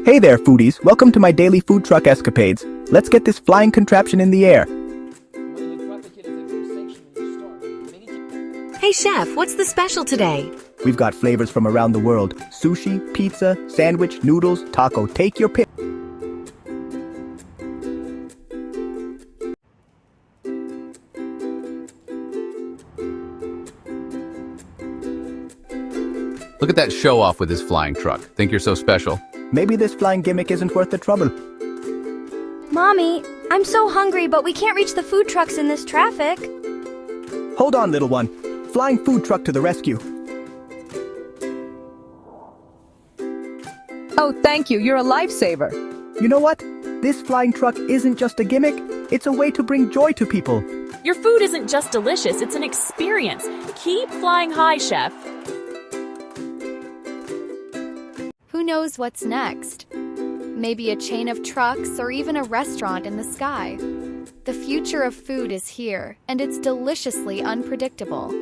Hey there, foodies. Welcome to my daily food truck escapades. Let's get this flying contraption in the air. Hey chef, what's the special today? We've got flavors from around the world. Sushi, pizza, sandwich, noodles, taco. Take your pick. Look at that show-off with his flying truck. Think you're so special? Maybe this flying gimmick isn't worth the trouble. Mommy, I'm so hungry, but we can't reach the food trucks in this traffic. Hold on, little one. Flying food truck to the rescue. Oh, thank you. You're a lifesaver. You know what? This flying truck isn't just a gimmick. It's a way to bring joy to people. Your food isn't just delicious, it's an experience. Keep flying high, chef. Who knows what's next? Maybe a chain of trucks or even a restaurant in the sky. The future of food is here, and it's deliciously unpredictable.